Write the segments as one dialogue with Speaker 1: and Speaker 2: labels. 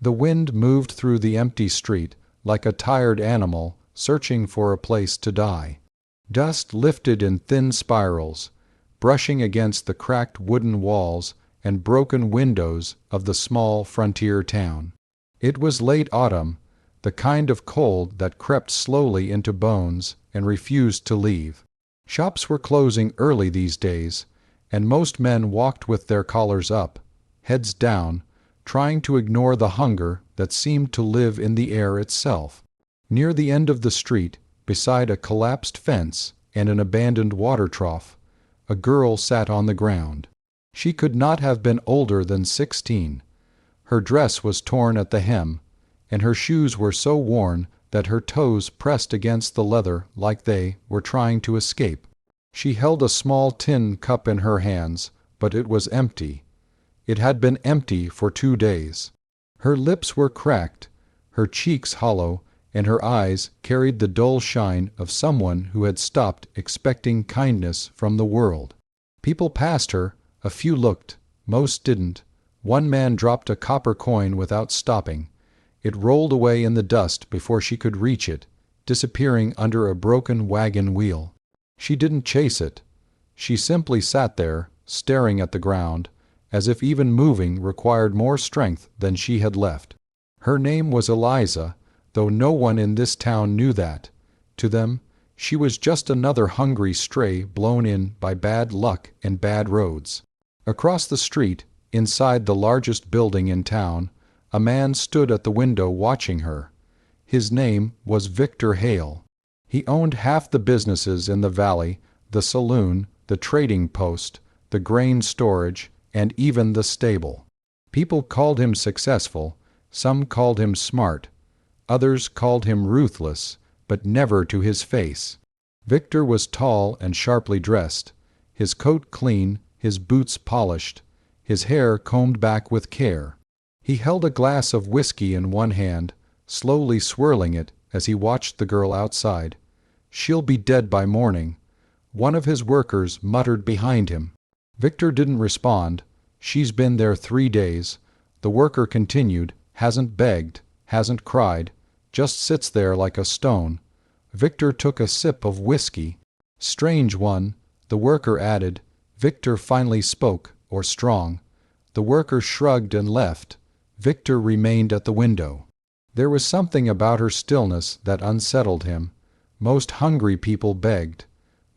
Speaker 1: The wind moved through the empty street like a tired animal searching for a place to die. Dust lifted in thin spirals, brushing against the cracked wooden walls and broken windows of the small frontier town. It was late autumn, the kind of cold that crept slowly into bones and refused to leave. Shops were closing early these days, and most men walked with their collars up, heads down, trying to ignore the hunger that seemed to live in the air itself. Near the end of the street, beside a collapsed fence and an abandoned water trough, a girl sat on the ground. She could not have been older than 16. Her dress was torn at the hem, and her shoes were so worn that her toes pressed against the leather like they were trying to escape. She held a small tin cup in her hands, but it was empty. It had been empty for 2 days. Her lips were cracked, her cheeks hollow, and her eyes carried the dull shine of someone who had stopped expecting kindness from the world. People passed her, a few looked, most didn't. One man dropped a copper coin without stopping. It rolled away in the dust before she could reach it, disappearing under a broken wagon wheel. She didn't chase it. She simply sat there, staring at the ground, as if even moving required more strength than she had left. Her name was Eliza, though no one in this town knew that. To them, she was just another hungry stray blown in by bad luck and bad roads. Across the street, inside the largest building in town, a man stood at the window watching her. His name was Victor Hale. He owned half the businesses in the valley, the saloon, the trading post, the grain storage, and even the stable. People called him successful, some called him smart, others called him ruthless, but never to his face. Victor was tall and sharply dressed, his coat clean, his boots polished, his hair combed back with care. He held a glass of whiskey in one hand, slowly swirling it as he watched the girl outside. "She'll be dead by morning," one of his workers muttered behind him. Victor didn't respond. "She's been there 3 days," the worker continued, "hasn't begged, hasn't cried, just sits there like a stone." Victor took a sip of whiskey. "Strange one," the worker added. Victor finally spoke, or strong. The worker shrugged and left. Victor remained at the window. There was something about her stillness that unsettled him. Most hungry people begged.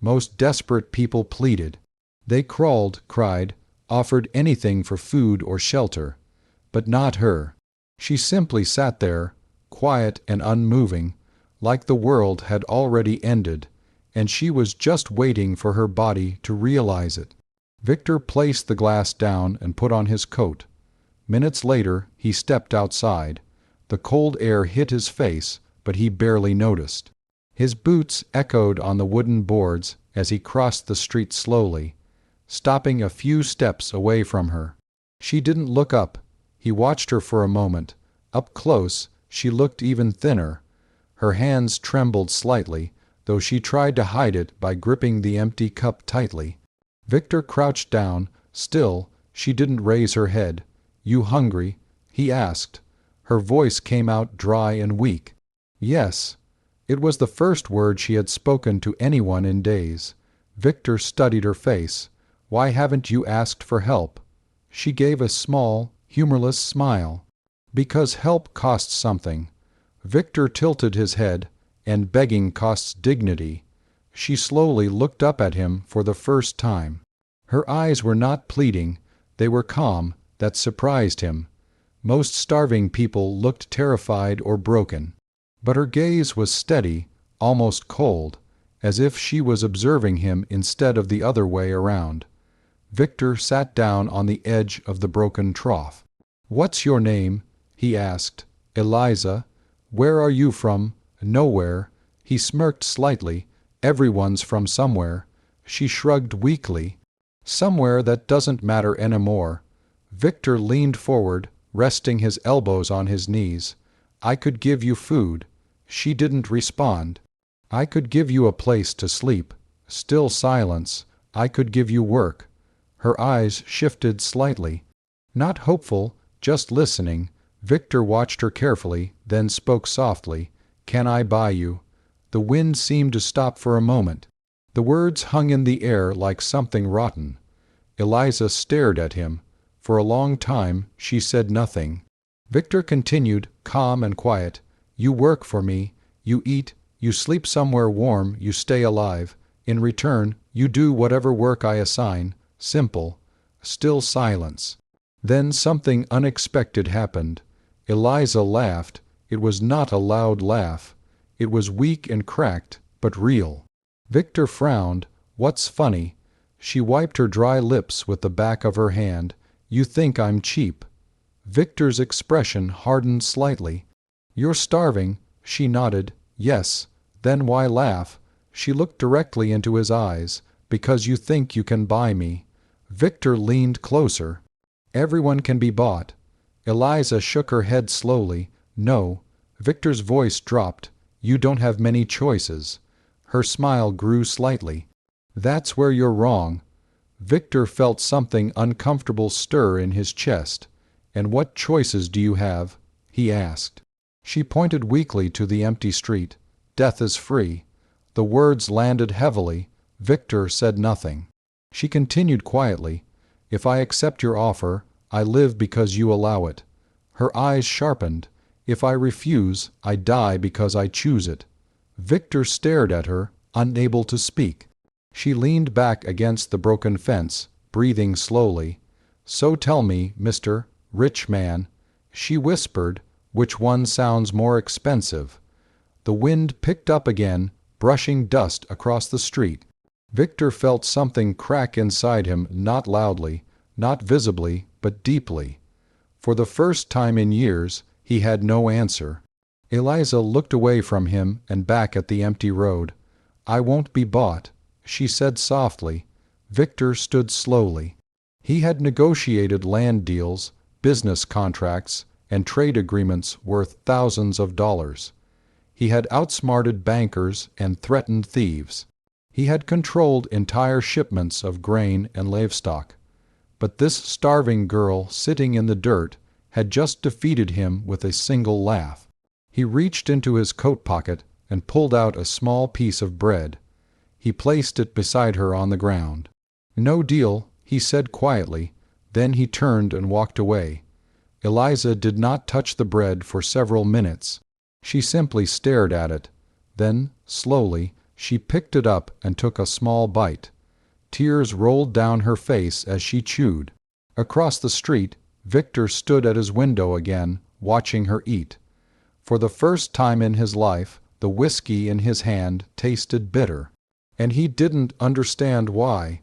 Speaker 1: Most desperate people pleaded. They crawled, cried, offered anything for food or shelter. But not her. She simply sat there, quiet and unmoving, like the world had already ended, and she was just waiting for her body to realize it. Victor placed the glass down and put on his coat. Minutes later, he stepped outside. The cold air hit his face, but he barely noticed. His boots echoed on the wooden boards as he crossed the street slowly, stopping a few steps away from her. She didn't look up. He watched her for a moment. Up close, she looked even thinner. Her hands trembled slightly, though she tried to hide it by gripping the empty cup tightly. Victor crouched down. Still, she didn't raise her head. "You hungry?" he asked. Her voice came out dry and weak. "Yes." It was the first word she had spoken to anyone in days. Victor studied her face. "Why haven't you asked for help?" She gave a small, humorless smile. "Because help costs something." Victor tilted his head, "and begging costs dignity." She slowly looked up at him for the first time. Her eyes were not pleading, they were calm. That surprised him. Most starving people looked terrified or broken. But her gaze was steady, almost cold, as if she was observing him instead of the other way around. Victor sat down on the edge of the broken trough. "What's your name?" he asked. "Eliza." "Where are you from?" "Nowhere." He smirked slightly. "Everyone's from somewhere." She shrugged weakly. "Somewhere that doesn't matter anymore." Victor leaned forward, resting his elbows on his knees. "I could give you food." She didn't respond. "I could give you a place to sleep." Still silence. "I could give you work." Her eyes shifted slightly. Not hopeful, just listening, Victor watched her carefully, then spoke softly. "Can I buy you?" The wind seemed to stop for a moment. The words hung in the air like something rotten. Eliza stared at him. For a long time she said nothing. Victor continued, calm and quiet. "You work for me. You eat. You sleep somewhere warm. You stay alive. In return, you do whatever work I assign. Simple." Still silence. Then something unexpected happened. Eliza laughed. It was not a loud laugh. It was weak and cracked, but real. Victor frowned. "What's funny?" She wiped her dry lips with the back of her hand. "You think I'm cheap." Victor's expression hardened slightly. "You're starving." She nodded. "Yes." "Then why laugh?" She looked directly into his eyes. "Because you think you can buy me." Victor leaned closer. "Everyone can be bought." Eliza shook her head slowly. "No." Victor's voice dropped. "You don't have many choices." Her smile grew slightly. "That's where you're wrong." Victor felt something uncomfortable stir in his chest. "And what choices do you have?" he asked. She pointed weakly to the empty street. "Death is free." The words landed heavily. Victor said nothing. She continued quietly. "If I accept your offer, I live because you allow it." Her eyes sharpened. "If I refuse, I die because I choose it." Victor stared at her, unable to speak. She leaned back against the broken fence, breathing slowly. "So tell me, Mr. Rich Man," she whispered, "which one sounds more expensive?" The wind picked up again, brushing dust across the street. Victor felt something crack inside him, not loudly, not visibly, but deeply. For the first time in years, he had no answer. Eliza looked away from him and back at the empty road. "I won't be bought," she said softly. Victor stood slowly. He had negotiated land deals, business contracts, and trade agreements worth thousands of dollars. He had outsmarted bankers and threatened thieves. He had controlled entire shipments of grain and livestock. But this starving girl sitting in the dirt had just defeated him with a single laugh. He reached into his coat pocket and pulled out a small piece of bread. He placed it beside her on the ground. "No deal," he said quietly. Then he turned and walked away. Eliza did not touch the bread for several minutes. She simply stared at it. Then, slowly, she picked it up and took a small bite. Tears rolled down her face as she chewed. Across the street, Victor stood at his window again, watching her eat. For the first time in his life, the whiskey in his hand tasted bitter. And he didn't understand why.